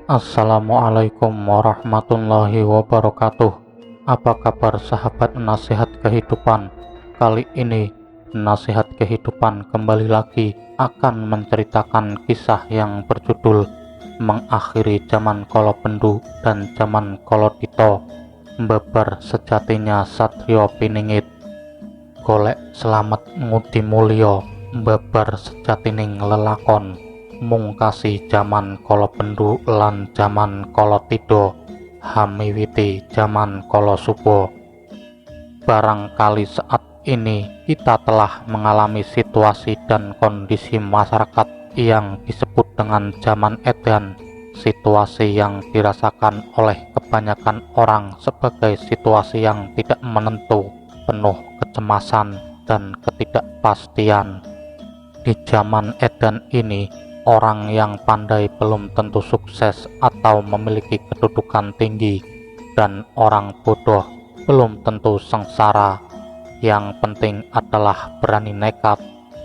Assalamualaikum warahmatullahi wabarakatuh. Apa kabar sahabat nasihat kehidupan? Kali ini nasihat kehidupan kembali lagi akan menceritakan kisah yang berjudul Mengakhiri Zaman Kolopendu dan Zaman Kolotito. Beber sejatinya Satrio Piningit. Golek selamat ngudi mulya, beber sejatining lelakon. Mungkasi jaman Kolopendu lan jaman Kolotida, hamiwiti jaman Kolosuba. Barangkali saat ini kita telah mengalami situasi dan kondisi masyarakat yang disebut dengan zaman edan, situasi yang dirasakan oleh kebanyakan orang sebagai situasi yang tidak menentu, penuh kecemasan dan ketidakpastian. Di zaman edan ini, orang yang pandai belum tentu sukses atau memiliki kedudukan tinggi, dan orang bodoh belum tentu sengsara. Yang penting adalah berani nekat.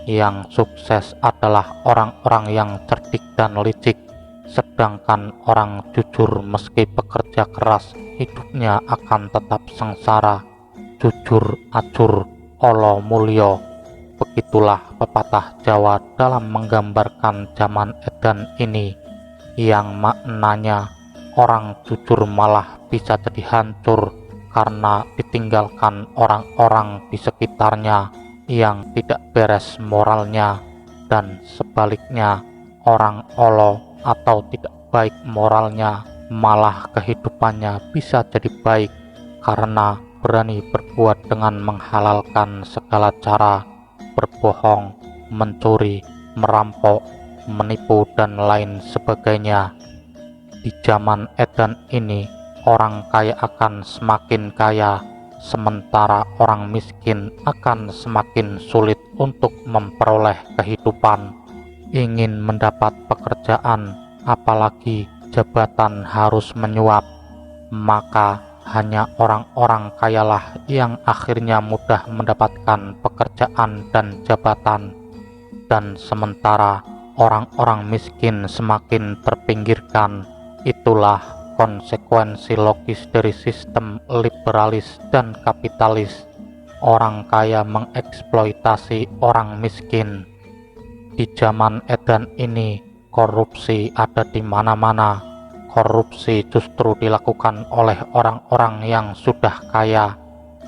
Yang sukses adalah orang-orang yang cerdik dan licik, sedangkan orang jujur meski bekerja keras, hidupnya akan tetap sengsara. Jujur acur olo mulyo. Begitulah pepatah Jawa dalam menggambarkan zaman edan ini, yang maknanya orang jujur malah bisa jadi hancur karena ditinggalkan orang-orang di sekitarnya yang tidak beres moralnya, dan sebaliknya orang olo atau tidak baik moralnya malah kehidupannya bisa jadi baik karena berani berbuat dengan menghalalkan segala cara, berbohong, mencuri, merampok, menipu, dan lain sebagainya. Di zaman edan ini, orang kaya akan semakin kaya, sementara orang miskin akan semakin sulit untuk memperoleh kehidupan. Ingin mendapat pekerjaan, apalagi jabatan harus menyuap, maka hanya orang-orang kayalah yang akhirnya mudah mendapatkan pekerjaan dan jabatan, dan sementara orang-orang miskin semakin terpinggirkan. Itulah konsekuensi logis dari sistem liberalis dan kapitalis. Orang kaya mengeksploitasi orang miskin. Di zaman edan ini, korupsi ada di mana-mana. Korupsi justru dilakukan oleh orang-orang yang sudah kaya.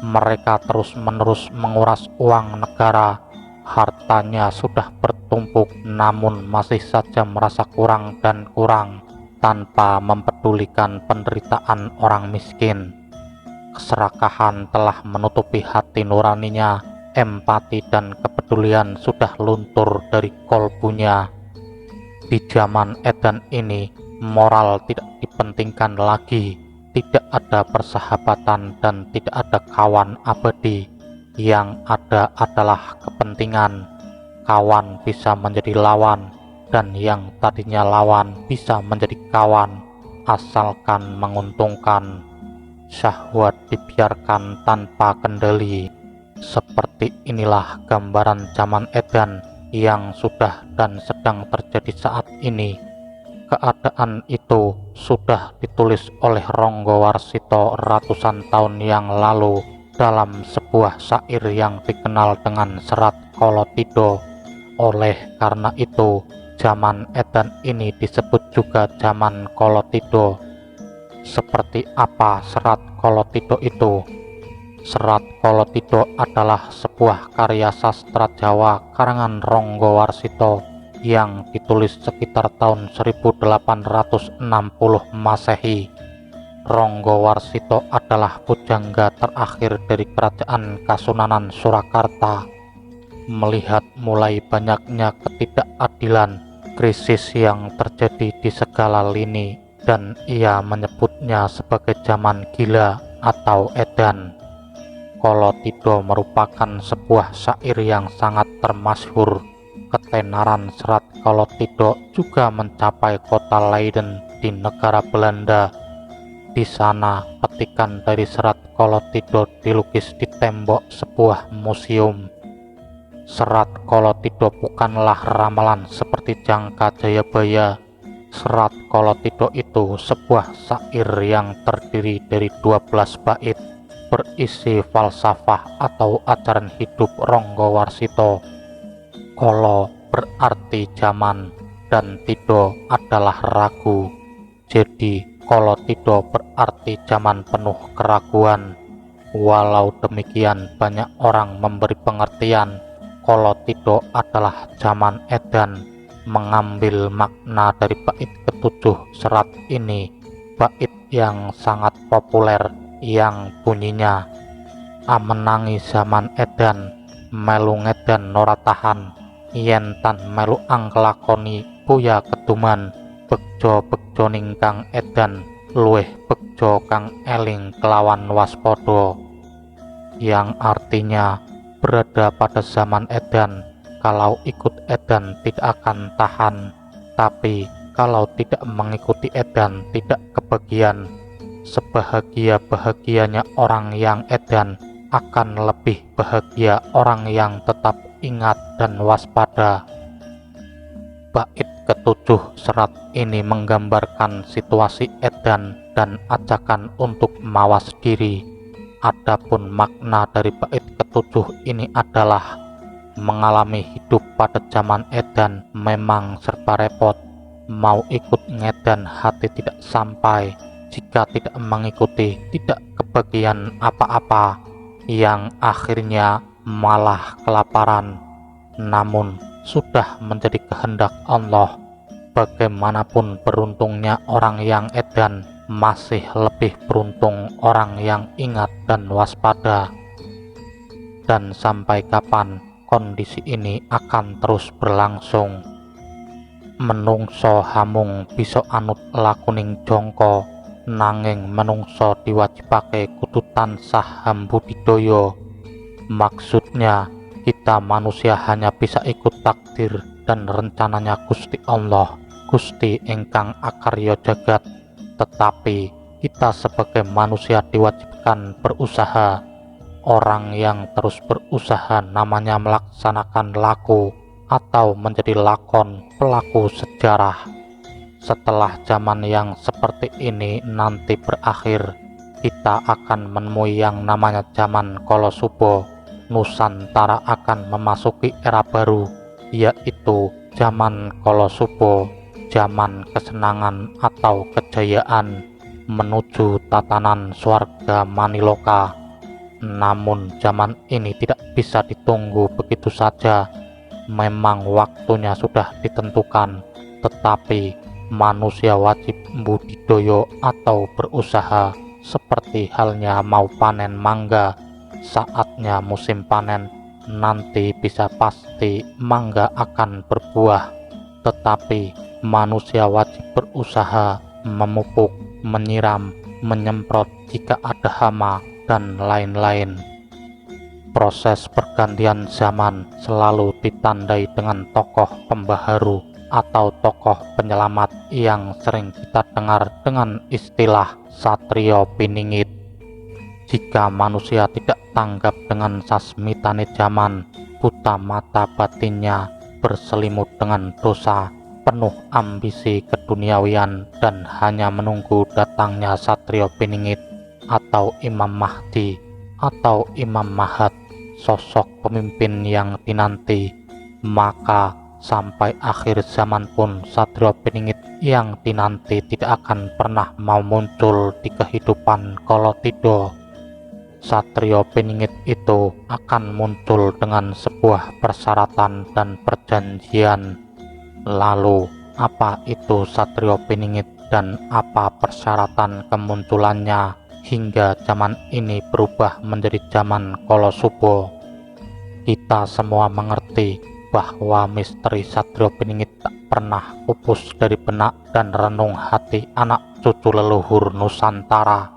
Mereka terus-menerus menguras uang negara. Hartanya sudah bertumpuk, namun masih saja merasa kurang dan kurang, tanpa mempedulikan penderitaan orang miskin. Keserakahan telah menutupi hati nuraninya. Empati dan kepedulian sudah luntur dari kolbunya. Di zaman edan ini, moral tidak dipentingkan lagi. Tidak ada persahabatan dan tidak ada kawan abadi. Yang ada adalah kepentingan. Kawan bisa menjadi lawan, dan yang tadinya lawan bisa menjadi kawan, asalkan menguntungkan. Syahwat dibiarkan tanpa kendali. Seperti inilah gambaran zaman edan yang sudah dan sedang terjadi saat ini. Keadaan itu sudah ditulis oleh Ronggo Warsito ratusan tahun yang lalu dalam sebuah syair yang dikenal dengan Serat Kolotida. Oleh karena itu, zaman edan ini disebut juga zaman Kolotida. Seperti apa Serat Kolotida itu? Serat Kolotida adalah sebuah karya sastra Jawa karangan Ronggo Warsito yang ditulis sekitar tahun 1860 Masehi. Ronggo Warsito adalah pujangga terakhir dari Kerajaan Kasunanan Surakarta. Melihat mulai banyaknya ketidakadilan, krisis yang terjadi di segala lini, dan ia menyebutnya sebagai zaman gila atau edan. Kolotida merupakan sebuah syair yang sangat termasyhur. Ketenaran Serat Kolotida juga mencapai kota Leiden di negara Belanda. Di sana, petikan dari Serat Kolotida dilukis di tembok sebuah museum. Serat Kolotida bukanlah ramalan seperti Jangka Jayabaya. Serat Kolotida itu sebuah syair yang terdiri dari 12 bait berisi falsafah atau ajaran hidup Rangga Warsita. Kala berarti zaman dan tido adalah ragu. Jadi Kolotida berarti zaman penuh keraguan. Walau demikian, banyak orang memberi pengertian Kolotida adalah zaman edan. Mengambil makna dari bait ketujuh serat ini, bait yang sangat populer yang bunyinya, amenangi zaman edan, melu ngedan ora tahan, yen tan melu angklakoni puya keduman, bejo ningkang edan luweh bejo kang eling kelawan waspada. Yang artinya, berada pada zaman edan, kalau ikut edan tidak akan tahan, tapi kalau tidak mengikuti edan tidak kebagian. Sebahagia-bahagianya orang yang edan, akan lebih bahagia orang yang tetap ingat dan waspada. Bait ketujuh serat ini menggambarkan situasi edan dan ajakan untuk mawas diri. Adapun makna dari bait ketujuh ini adalah mengalami hidup pada zaman edan memang serba repot. Mau ikut ngedan hati tidak sampai, jika tidak mengikuti tidak kebagian apa-apa, yang akhirnya malah kelaparan. Namun sudah menjadi kehendak Allah. Bagaimanapun beruntungnya orang yang edan, masih lebih beruntung orang yang ingat dan waspada. Dan sampai kapan kondisi ini akan terus berlangsung? Menungso hamung bisa anut lakuning jongko, nanging menungso diwajibake kudu tansah hambudidaya. Maksudnya, kita manusia hanya bisa ikut takdir dan rencananya Gusti Allah, Gusti ingkang akarya jagat. Tetapi kita sebagai manusia diwajibkan berusaha. Orang yang terus berusaha namanya melaksanakan laku atau menjadi lakon pelaku sejarah. Setelah zaman yang seperti ini nanti berakhir, kita akan menemui yang namanya zaman Kala Suba. Nusantara akan memasuki era baru, yaitu zaman Kala Suba, zaman kesenangan atau kejayaan menuju tatanan swarga Maniloka. Namun zaman ini tidak bisa ditunggu begitu saja. Memang waktunya sudah ditentukan, tetapi manusia wajib budidaya atau berusaha. Seperti halnya mau panen mangga, saatnya musim panen, nanti bisa pasti mangga akan berbuah. Tetapi manusia wajib berusaha, memupuk, menyiram, menyemprot jika ada hama, dan lain-lain. Proses pergantian zaman selalu ditandai dengan tokoh pembaharu atau tokoh penyelamat yang sering kita dengar dengan istilah satriya piningit. Jika manusia tidak tanggap dengan sasmitane zaman, buta mata batinnya, berselimut dengan dosa, penuh ambisi keduniawian, dan hanya menunggu datangnya satriya piningit atau Imam Mahdi atau Imam Mahat, sosok pemimpin yang dinanti, maka sampai akhir zaman pun satriya piningit yang dinanti tidak akan pernah mau muncul di kehidupan Kolotida. Satriya piningit itu akan muncul dengan sebuah persyaratan dan perjanjian. Lalu, apa itu satriya piningit dan apa persyaratan kemunculannya hingga zaman ini berubah menjadi zaman Kala Suba? Kita semua mengerti bahwa misteri satriya piningit tak pernah pupus dari benak dan renung hati anak cucu leluhur Nusantara.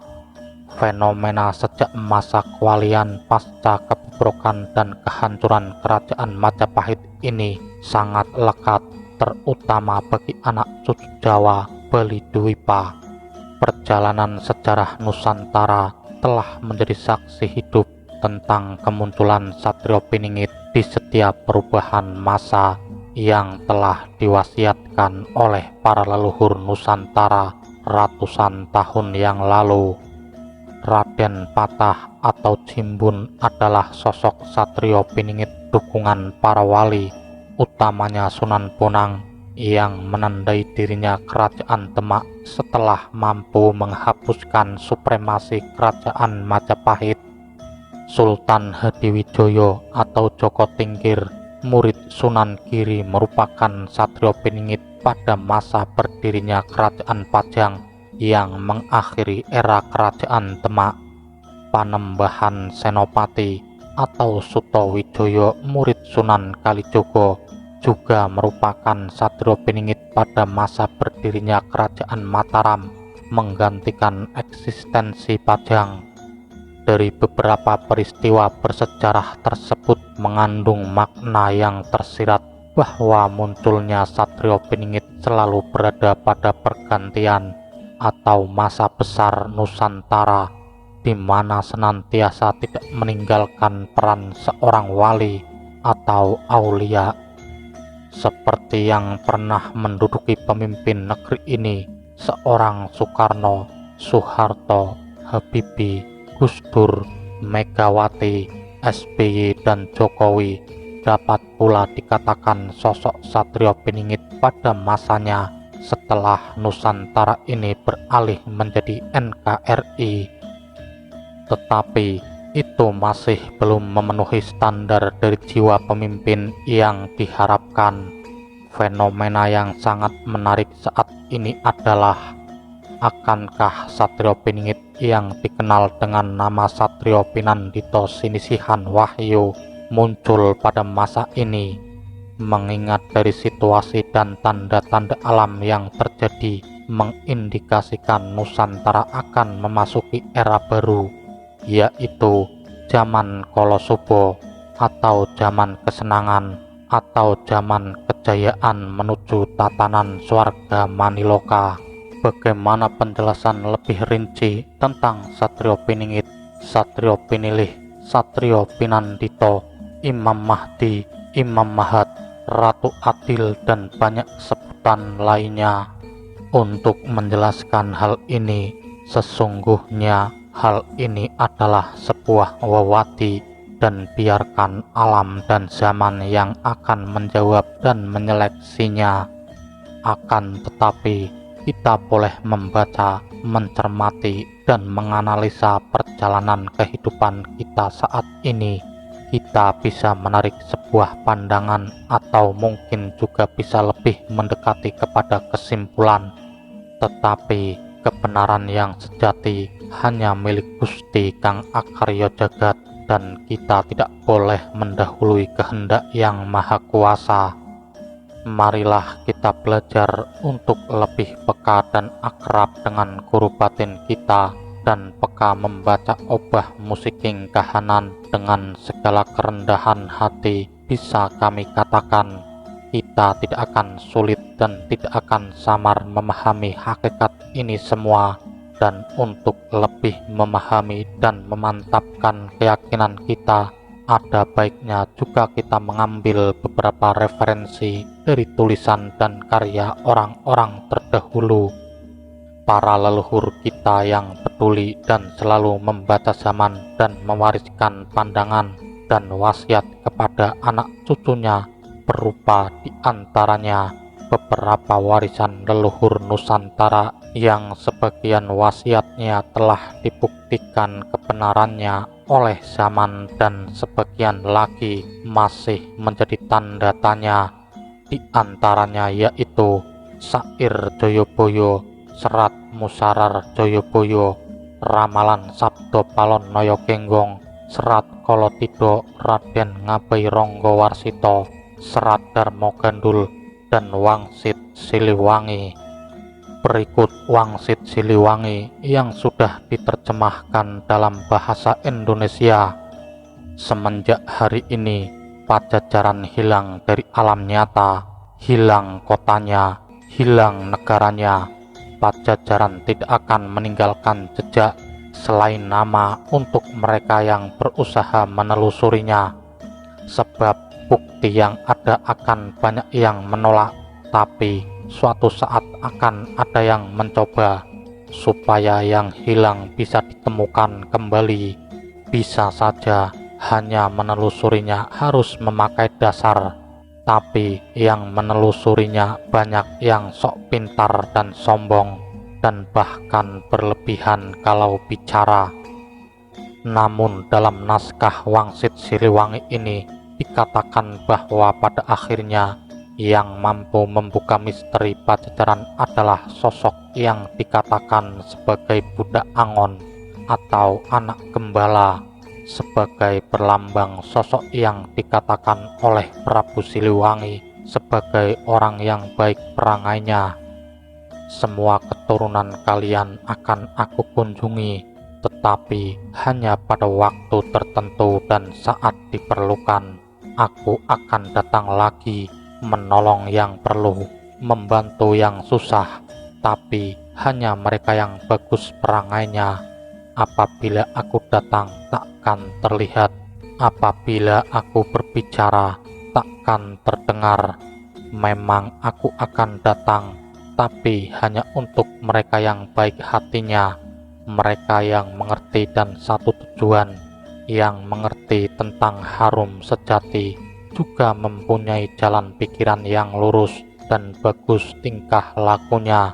Fenomena sejak masa kewalian pasca kebobrokan dan kehancuran kerajaan Majapahit ini sangat lekat, terutama bagi anak cucu Jawa Bali Dwipa. Perjalanan sejarah Nusantara telah menjadi saksi hidup tentang kemunculan satriya piningit di di setiap perubahan masa yang telah diwasiatkan oleh para leluhur Nusantara ratusan tahun yang lalu. Raden Patah atau Jimbun adalah sosok satrio piningit dukungan para wali, utamanya Sunan Bonang, yang menandai dirinya kerajaan Demak setelah mampu menghapuskan supremasi kerajaan Majapahit. Sultan Hadiwijoyo atau Joko Tingkir, murid Sunan Giri, merupakan satrio piningit pada masa berdirinya kerajaan Pajang yang mengakhiri era kerajaan Demak. Panembahan Senopati atau Sutowijoyo, murid Sunan Kalijogo, juga merupakan satrio piningit pada masa berdirinya kerajaan Mataram, menggantikan eksistensi Pajang. Dari beberapa peristiwa bersejarah tersebut mengandung makna yang tersirat bahwa munculnya satrio piningit selalu berada pada pergantian atau masa besar Nusantara, di mana senantiasa tidak meninggalkan peran seorang wali atau aulia, seperti yang pernah menduduki pemimpin negeri ini, seorang Soekarno, Soeharto, Habibie, Gus Dur, Megawati, SBY, dan Jokowi. Dapat pula dikatakan sosok satrio piningit pada masanya setelah Nusantara ini beralih menjadi NKRI. Tetapi itu masih belum memenuhi standar dari jiwa pemimpin yang diharapkan. Fenomena yang sangat menarik saat ini adalah, akankah satrio piningit yang dikenal dengan nama Satrio Pinandito Sinisihan Wahyu muncul pada masa ini? Mengingat dari situasi dan tanda-tanda alam yang terjadi mengindikasikan Nusantara akan memasuki era baru, yaitu zaman Kolosubo atau zaman kesenangan atau zaman kejayaan menuju tatanan swarga Maniloka. Bagaimana penjelasan lebih rinci tentang satrio piningit, satrio pinilih, satrio pinandito, Imam Mahdi, Imam Mahat, Ratu Adil, dan banyak sebutan lainnya? Untuk menjelaskan hal ini, sesungguhnya hal ini adalah sebuah wewati, dan biarkan alam dan zaman yang akan menjawab dan menyeleksinya. Akan tetapi kita boleh membaca, mencermati, dan menganalisa perjalanan kehidupan kita saat ini. Kita bisa menarik sebuah pandangan atau mungkin juga bisa lebih mendekati kepada kesimpulan. Tetapi kebenaran yang sejati hanya milik Gusti Kang Akarya Jagat, dan kita tidak boleh mendahului kehendak Yang Maha Kuasa. Marilah kita belajar untuk lebih peka dan akrab dengan guru batin kita, dan peka membaca obah musiking kahanan. Dengan segala kerendahan hati bisa kami katakan, kita tidak akan sulit dan tidak akan samar memahami hakikat ini semua. Dan untuk lebih memahami dan memantapkan keyakinan kita, ada baiknya juga kita mengambil beberapa referensi dari tulisan dan karya orang-orang terdahulu, para leluhur kita yang peduli dan selalu membaca zaman dan mewariskan pandangan dan wasiat kepada anak cucunya, berupa diantaranya beberapa warisan leluhur Nusantara yang sebagian wasiatnya telah dibuktikan kebenarannya oleh zaman dan sebagian lagi masih menjadi tanda tanya. Di antaranya yaitu Syair Joyoboyo, Serat Musarar Joyoboyo, Ramalan Sabdo Palon Noyo Genggong, Serat Kolotido Raden Ngabai Ronggo Warsito, Serat Darmo Gandul, dan Wangsit Siliwangi. Berikut Wangsit Siliwangi yang sudah diterjemahkan dalam bahasa Indonesia. Semenjak hari ini, Pajajaran hilang dari alam nyata, hilang kotanya, hilang negaranya. Pajajaran tidak akan meninggalkan jejak selain nama untuk mereka yang berusaha menelusurinya. Sebab bukti yang ada akan banyak yang menolak, tapi suatu saat akan ada yang mencoba. Supaya yang hilang bisa ditemukan kembali, bisa saja hanya menelusurinya harus memakai dasar, tapi yang menelusurinya banyak yang sok pintar dan sombong, dan bahkan berlebihan kalau bicara. Namun dalam naskah Wangsit Siliwangi ini dikatakan bahwa pada akhirnya yang mampu membuka misteri Pajajaran adalah sosok yang dikatakan sebagai budak Angon atau anak gembala, sebagai perlambang sosok yang dikatakan oleh Prabu Siliwangi sebagai orang yang baik perangainya. Semua keturunan kalian akan aku kunjungi, tetapi hanya pada waktu tertentu dan saat diperlukan. Aku akan datang lagi, menolong yang perlu, membantu yang susah, tapi hanya mereka yang bagus perangainya. Apabila aku datang takkan terlihat, apabila aku berbicara takkan terdengar. Memang aku akan datang, tapi hanya untuk mereka yang baik hatinya, mereka yang mengerti dan satu tujuan, yang mengerti tentang harum sejati, juga mempunyai jalan pikiran yang lurus dan bagus tingkah lakunya.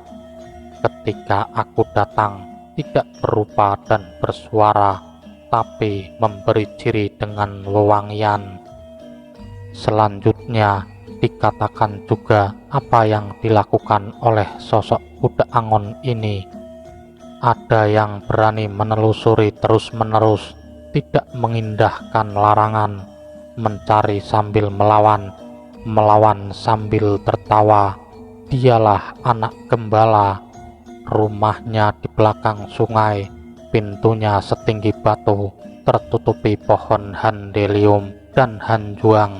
Ketika aku datang, tidak berupa dan bersuara, tapi memberi ciri dengan wewangian. Selanjutnya dikatakan juga apa yang dilakukan oleh sosok budak Angon ini. Ada yang berani menelusuri terus-menerus, tidak mengindahkan larangan, mencari sambil melawan, melawan sambil tertawa. Dialah anak gembala. Rumahnya di belakang sungai, pintunya setinggi batu, tertutupi pohon handelium dan hanjuang.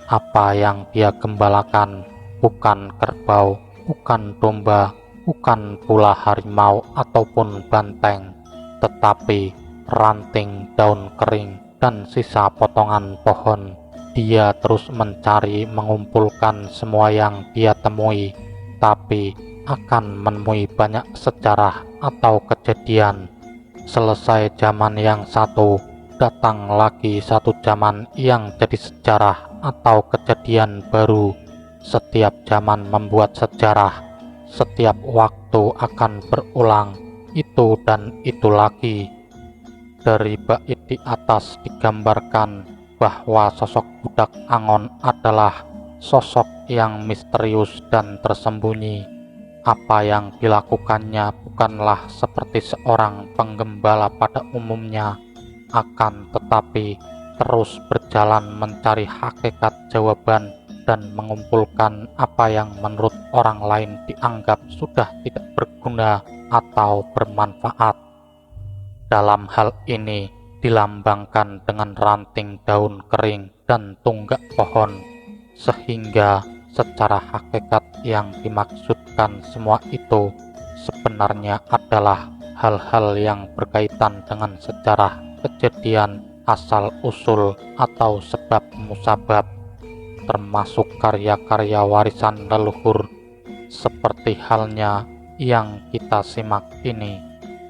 Apa yang dia gembalakan bukan kerbau, bukan domba, bukan pula harimau ataupun banteng, tetapi ranting daun kering dan sisa potongan pohon. Dia terus mencari mengumpulkan semua yang dia temui, tapi akan menemui banyak sejarah atau kejadian. Selesai zaman yang satu, datang lagi satu zaman yang jadi sejarah atau kejadian baru. Setiap zaman membuat sejarah, setiap waktu akan berulang itu dan itu lagi. Dari bait di atas digambarkan bahwa sosok budak Angon adalah sosok yang misterius dan tersembunyi. Apa yang dilakukannya bukanlah seperti seorang penggembala pada umumnya, akan tetapi terus berjalan mencari hakikat jawaban dan mengumpulkan apa yang menurut orang lain dianggap sudah tidak berguna atau bermanfaat. Dalam hal ini dilambangkan dengan ranting daun kering dan tunggak pohon, sehingga secara hakikat yang dimaksudkan semua itu sebenarnya adalah hal-hal yang berkaitan dengan sejarah, kejadian, asal-usul atau sebab musabab, termasuk karya-karya warisan leluhur, seperti halnya yang kita simak ini,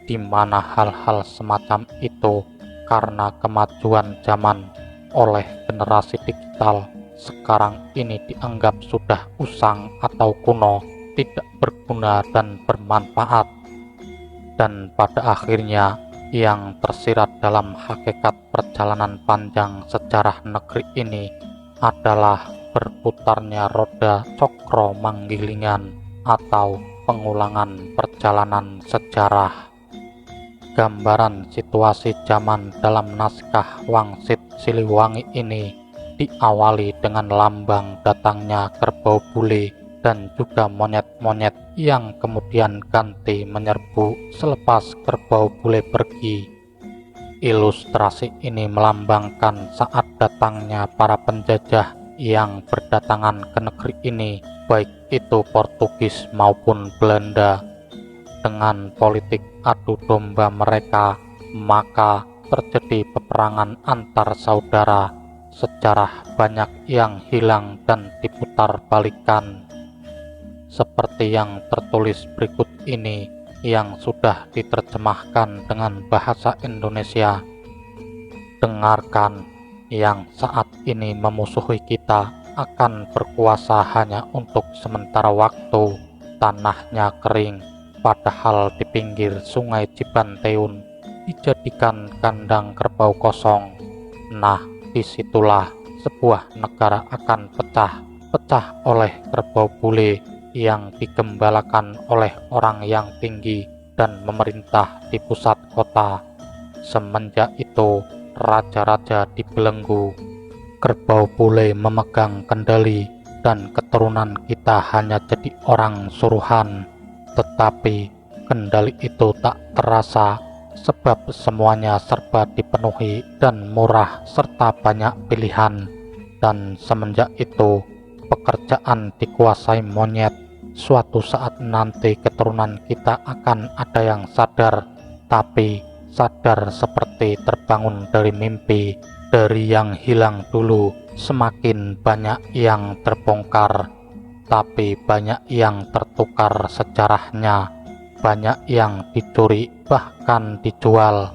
di mana hal-hal semacam itu karena kemajuan zaman oleh generasi digital sekarang ini dianggap sudah usang atau kuno, tidak berguna dan bermanfaat. Dan pada akhirnya yang tersirat dalam hakikat perjalanan panjang sejarah negeri ini adalah berputarnya roda cokro manggilingan atau pengulangan perjalanan sejarah. Gambaran situasi zaman dalam naskah Wangsit Siliwangi ini diawali dengan lambang datangnya kerbau bule dan juga monyet-monyet yang kemudian ganti menyerbu selepas kerbau bule pergi. Ilustrasi ini melambangkan saat datangnya para penjajah yang berdatangan ke negeri ini, baik itu Portugis maupun Belanda. Dengan politik adu domba mereka, maka terjadi peperangan antar saudara, sejarah banyak yang hilang dan diputar balikan, seperti yang tertulis berikut ini yang sudah diterjemahkan dengan bahasa Indonesia. Dengarkan, yang saat ini memusuhi kita akan berkuasa hanya untuk sementara waktu. Tanahnya kering, padahal di pinggir sungai Cibanteun dijadikan kandang kerbau kosong. Nah, disitulah sebuah negara akan pecah oleh kerbau bule yang digembalakan oleh orang yang tinggi dan memerintah di pusat kota. Semenjak itu, raja-raja dibelenggu, kerbau bule memegang kendali, dan keturunan kita hanya jadi orang suruhan. Tetapi kendali itu tak terasa, sebab semuanya serba dipenuhi dan murah serta banyak pilihan. Dan semenjak itu, pekerjaan dikuasai monyet. Suatu saat nanti keturunan kita akan ada yang sadar, tapi sadar seperti terbangun dari mimpi. Dari yang hilang dulu, semakin banyak yang terbongkar, tapi banyak yang tertukar sejarahnya, banyak yang dicuri bahkan dijual.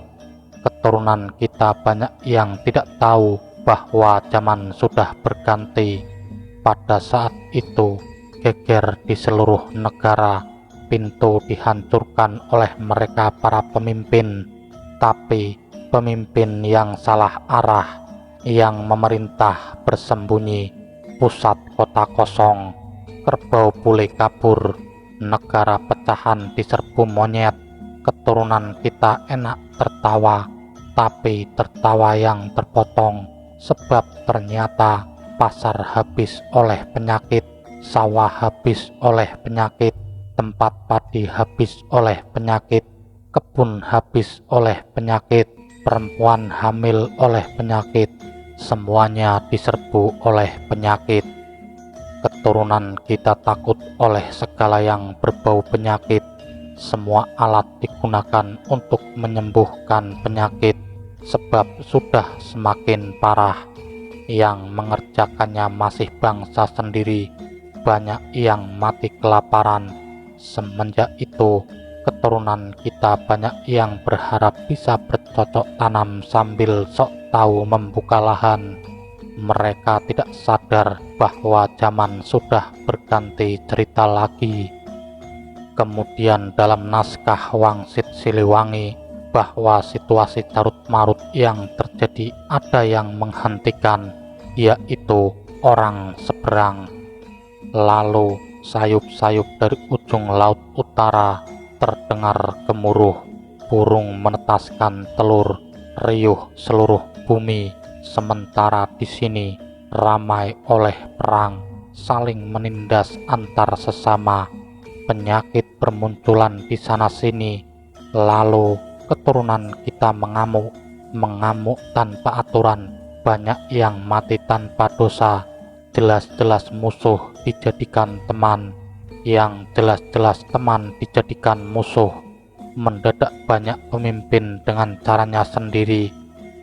Keturunan kita banyak yang tidak tahu bahwa zaman sudah berganti. Pada saat itu, geger di seluruh negara, pintu dihancurkan oleh mereka para pemimpin, tapi pemimpin yang salah arah, yang memerintah bersembunyi. Pusat kota kosong, kerbau bule kabur, negara pecahan diserbu monyet. Keturunan kita enak tertawa, tapi tertawa yang terpotong, sebab ternyata pasar habis oleh penyakit, sawah habis oleh penyakit, tempat padi habis oleh penyakit, kebun habis oleh penyakit, perempuan hamil oleh penyakit, semuanya diserbu oleh penyakit. Keturunan kita takut oleh segala yang berbau penyakit. Semua alat digunakan untuk menyembuhkan penyakit, sebab sudah semakin parah. Yang mengerjakannya masih bangsa sendiri, banyak yang mati kelaparan. Semenjak itu, keturunan kita banyak yang berharap bisa bercocok tanam sambil sok tahu membuka lahan. Mereka tidak sadar bahwa zaman sudah berganti cerita lagi. Kemudian dalam naskah Wangsit Siliwangi, bahwa situasi carut-marut yang terjadi ada yang menghentikan, yaitu orang seberang. Lalu sayup-sayup dari ujung laut utara terdengar gemuruh, burung menetaskan telur, riuh seluruh bumi. Sementara di sini ramai oleh perang, saling menindas antar sesama. Penyakit bermunculan di sana-sini, lalu keturunan kita mengamuk tanpa aturan, banyak yang mati tanpa dosa. Jelas-jelas musuh dijadikan teman, yang jelas-jelas teman dijadikan musuh. Mendadak banyak pemimpin dengan caranya sendiri,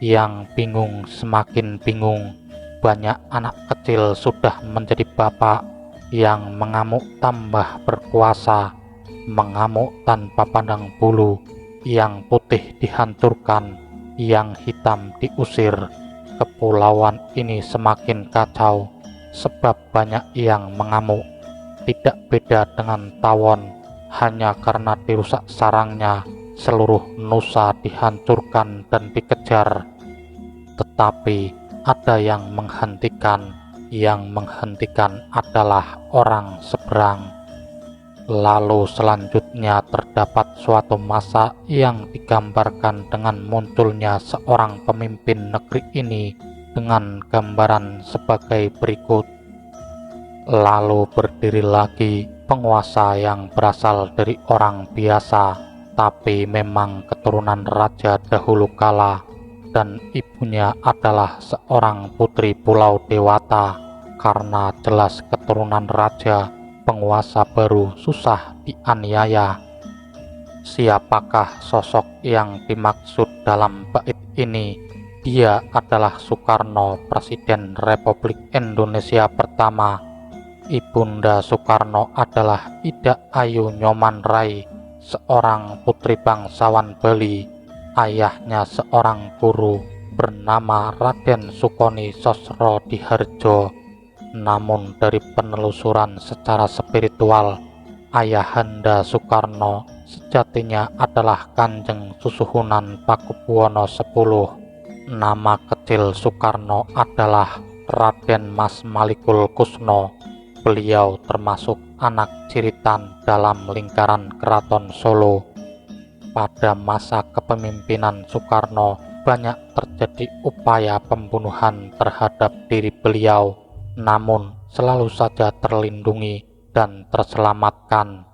yang bingung semakin bingung. Banyak anak kecil sudah menjadi bapak, yang mengamuk tambah berkuasa, mengamuk tanpa pandang bulu. Yang putih dihancurkan, yang hitam diusir. Kepulauan ini semakin kacau, sebab banyak yang mengamuk. Tidak beda dengan tawon, hanya karena dirusak sarangnya, seluruh nusa dihancurkan dan dikejar. Tetapi ada yang menghentikan adalah orang seberang. Lalu selanjutnya terdapat suatu masa yang digambarkan dengan munculnya seorang pemimpin negeri ini dengan gambaran sebagai berikut. Lalu berdiri lagi penguasa yang berasal dari orang biasa, tapi memang keturunan raja dahulu kala, dan ibunya adalah seorang putri Pulau Dewata. Karena jelas keturunan raja, penguasa baru susah dianiaya. Siapakah sosok yang dimaksud dalam bait ini? Dia adalah Soekarno, Presiden Republik Indonesia pertama. Ibunda Soekarno adalah Ida Ayu Nyoman Rai, seorang putri bangsawan Bali. Ayahnya seorang guru bernama Raden Sukoni Sosrodiharjo. Namun dari penelusuran secara spiritual, Ayahanda Soekarno sejatinya adalah Kanjeng Susuhunan Pakubuwono X. Nama kecil Soekarno adalah Raden Mas Malikul Kusno. Beliau termasuk anak ciritan dalam lingkaran Keraton Solo. Pada masa kepemimpinan Soekarno, banyak terjadi upaya pembunuhan terhadap diri beliau, namun selalu saja terlindungi dan terselamatkan.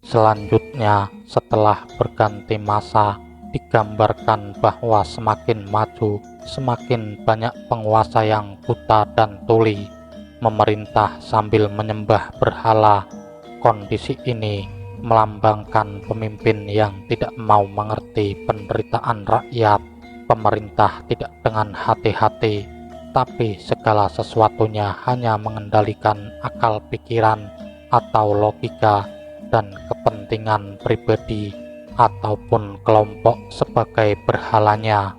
Selanjutnya, setelah berganti masa, digambarkan bahwa semakin maju, semakin banyak penguasa yang buta dan tuli, memerintah sambil menyembah berhala. Kondisi ini melambangkan pemimpin yang tidak mau mengerti penderitaan rakyat. Pemerintah tidak dengan hati-hati, tapi segala sesuatunya hanya mengendalikan akal pikiran atau logika dan kepentingan pribadi ataupun kelompok sebagai berhalanya.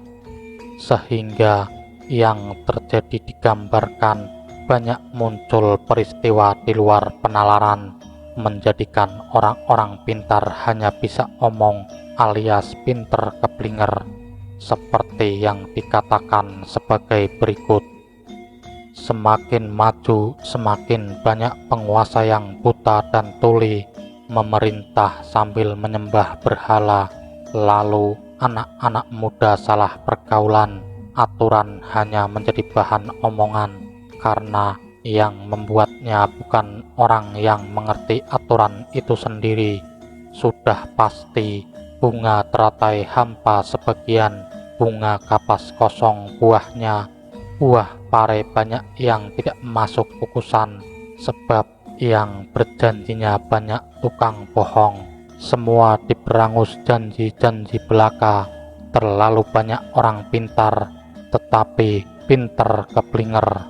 Sehingga yang terjadi digambarkan banyak muncul peristiwa di luar penalaran, menjadikan orang-orang pintar hanya bisa omong alias pinter keblinger, seperti yang dikatakan sebagai berikut. Semakin maju, semakin banyak penguasa yang buta dan tuli, memerintah sambil menyembah berhala, lalu anak-anak muda salah pergaulan, aturan hanya menjadi bahan omongan, karena yang membuatnya bukan orang yang mengerti aturan itu sendiri. Sudah pasti bunga teratai hampa sebagian, bunga kapas kosong buahnya, buah pare banyak yang tidak masuk kukusan, sebab yang berjanjinya banyak tukang bohong. Semua diperangus janji-janji belaka. Terlalu banyak orang pintar, tetapi pinter keblinger.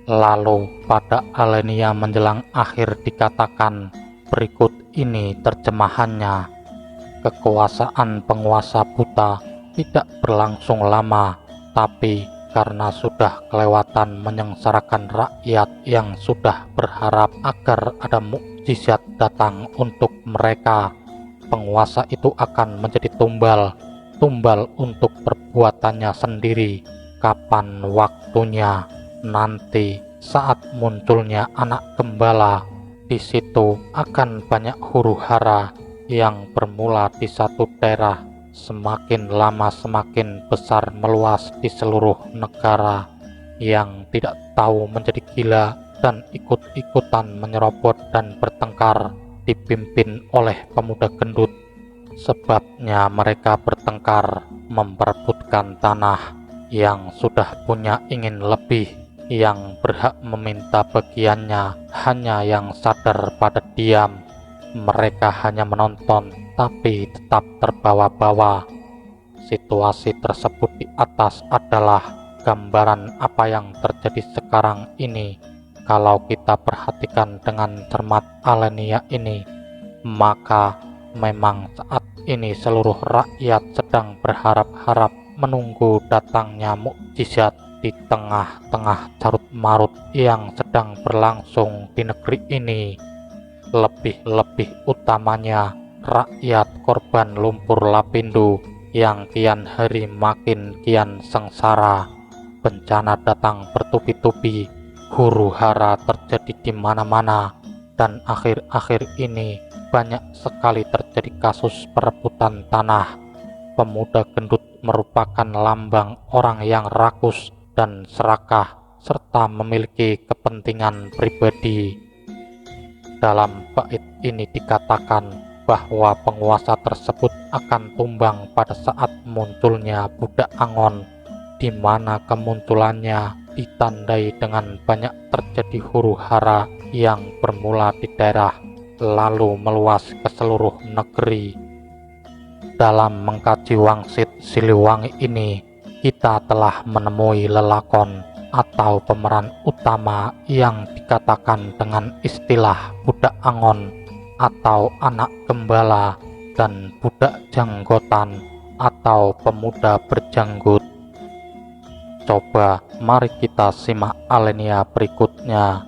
Lalu pada alenia menjelang akhir dikatakan, berikut ini terjemahannya. Kekuasaan penguasa buta tidak berlangsung lama, tapi karena sudah kelewatan menyengsarakan rakyat yang sudah berharap agar ada mukjizat datang untuk mereka, penguasa itu akan menjadi tumbal untuk perbuatannya sendiri. Kapan waktunya? Nanti saat munculnya anak gembala, di situ akan banyak huru-hara yang bermula di satu daerah, semakin lama semakin besar meluas di seluruh negara. Yang tidak tahu menjadi gila dan ikut-ikutan menyerobot dan bertengkar, dipimpin oleh pemuda gendut. Sebabnya mereka bertengkar memperebutkan tanah. Yang sudah punya ingin lebih, yang berhak meminta bagiannya hanya yang sadar pada diam. Mereka hanya menonton tapi tetap terbawa-bawa. Situasi tersebut di atas adalah gambaran apa yang terjadi sekarang ini. Kalau kita perhatikan dengan cermat alenia ini, maka memang saat ini seluruh rakyat sedang berharap-harap menunggu datangnya mukjizat di tengah-tengah carut-marut yang sedang berlangsung di negeri ini. Lebih-lebih utamanya rakyat korban lumpur Lapindo yang kian hari makin kian sengsara. Bencana datang bertubi-tubi, huru-hara terjadi di mana-mana, dan akhir-akhir ini banyak sekali terjadi kasus perebutan tanah. Pemuda gendut merupakan lambang orang yang rakus dan serakah serta memiliki kepentingan pribadi. Dalam bait ini dikatakan bahwa penguasa tersebut akan tumbang pada saat munculnya budak Angon, di mana kemunculannya ditandai dengan banyak terjadi huru-hara yang bermula di daerah lalu meluas ke seluruh negeri. Dalam mengkaji Wangsit Siliwangi ini, kita telah menemui lelakon atau pemeran utama yang dikatakan dengan istilah budak angon atau anak gembala dan budak janggotan atau pemuda berjanggut. Coba mari kita simak alinea berikutnya.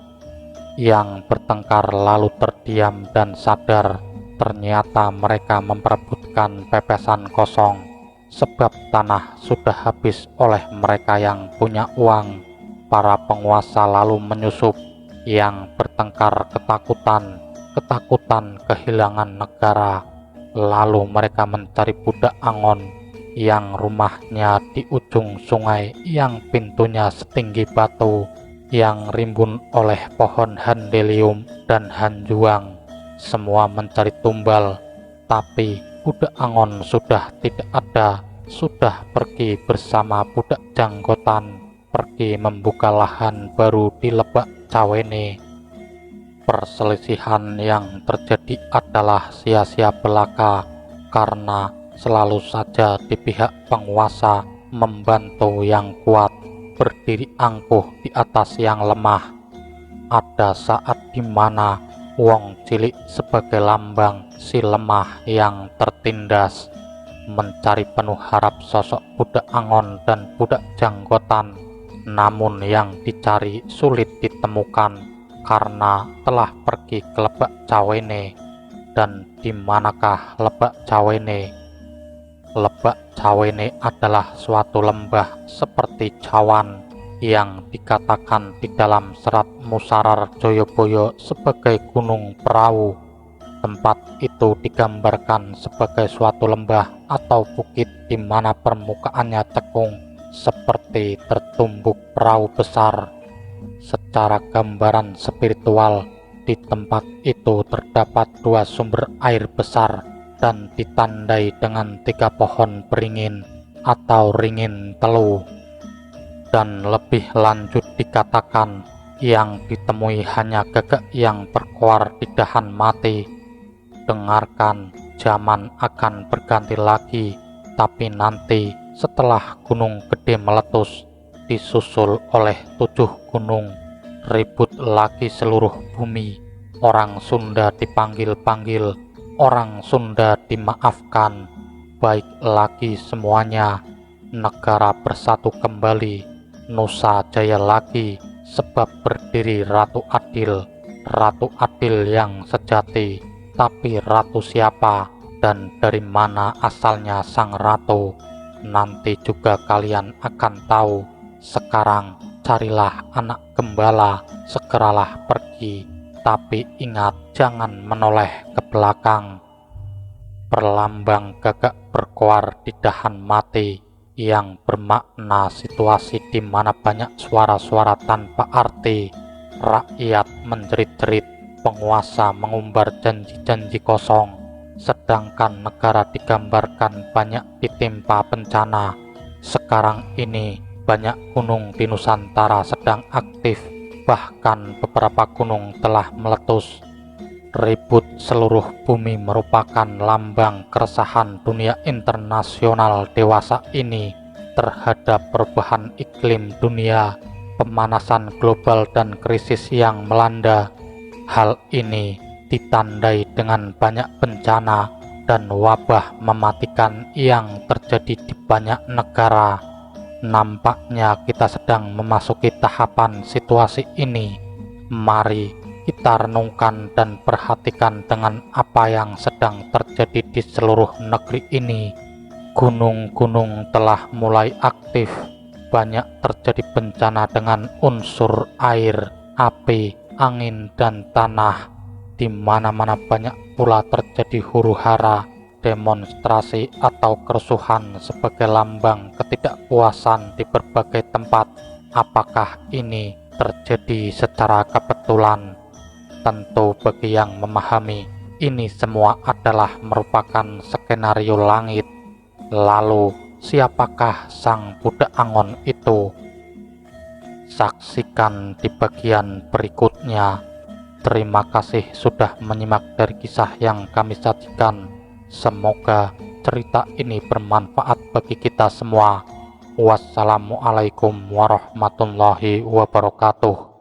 Yang bertengkar lalu terdiam dan sadar ternyata mereka memperebutkan pepesan kosong, sebab tanah sudah habis oleh mereka yang punya uang. Para penguasa lalu menyusup. Yang bertengkar ketakutan kehilangan negara. Lalu mereka mencari budak angon yang rumahnya di ujung sungai, yang pintunya setinggi batu, yang rimbun oleh pohon handelium dan hanjuang. Semua mencari tumbal, tapi budak angon sudah tidak ada, sudah pergi bersama budak janggotan, pergi membuka lahan baru di Lebak Cawene. Perselisihan yang terjadi adalah sia-sia belaka, karena selalu saja di pihak penguasa membantu yang kuat, berdiri angkuh di atas yang lemah. Ada saat di mana wong cilik sebagai lambang si lemah yang tertindas, mencari penuh harap sosok budak angon dan budak janggotan, namun yang dicari sulit ditemukan karena telah pergi ke Lebak Cawene. Dan di manakah Lebak Cawene? Lebak Cawene adalah suatu lembah seperti cawan yang dikatakan di dalam serat Musarar Joyoboyo sebagai gunung perahu. Tempat itu digambarkan sebagai suatu lembah atau bukit di mana permukaannya cekung seperti tertumbuk perahu besar. Secara gambaran spiritual, di tempat itu terdapat 2 sumber air besar dan ditandai dengan 3 pohon beringin atau ringin telu. Dan lebih lanjut dikatakan yang ditemui hanya gagak yang berkoar di dahan mati. Dengarkan, zaman akan berganti lagi, tapi nanti setelah gunung gede meletus, disusul oleh 7 gunung, ribut lagi seluruh bumi. Orang Sunda dipanggil-panggil, orang Sunda dimaafkan, baik lagi semuanya. Negara bersatu kembali, Nusa Jaya lagi, sebab berdiri Ratu Adil yang sejati. Tapi ratu siapa dan dari mana asalnya sang ratu? Nanti juga kalian akan tahu. Sekarang carilah anak gembala, segeralah pergi. Tapi ingat, jangan menoleh ke belakang. Perlambang gagak berkoar di dahan mati yang bermakna situasi di mana banyak suara-suara tanpa arti. Rakyat menjerit-jerit, penguasa mengumbar janji-janji kosong, sedangkan negara digambarkan banyak ditimpa bencana. Sekarang ini banyak gunung di Nusantara sedang aktif, bahkan beberapa gunung telah meletus. Ribut seluruh bumi merupakan lambang keresahan dunia internasional dewasa ini terhadap perubahan iklim dunia, pemanasan global dan krisis yang melanda. Hal ini ditandai dengan banyak bencana dan wabah mematikan yang terjadi di banyak negara. Nampaknya kita sedang memasuki tahapan situasi ini. Mari kita renungkan dan perhatikan dengan apa yang sedang terjadi di seluruh negeri ini. Gunung-gunung telah mulai aktif, banyak terjadi bencana dengan unsur air, api, angin, dan tanah. Di mana-mana banyak pula terjadi huru-hara, demonstrasi atau kerusuhan sebagai lambang ketidakpuasan di berbagai tempat. Apakah ini terjadi secara kebetulan? Tentu bagi yang memahami, ini semua adalah merupakan skenario langit. Lalu, siapakah sang budak angon itu? Saksikan di bagian berikutnya. Terima kasih sudah menyimak dari kisah yang kami sajikan. Semoga cerita ini bermanfaat bagi kita semua. Wassalamualaikum warahmatullahi wabarakatuh.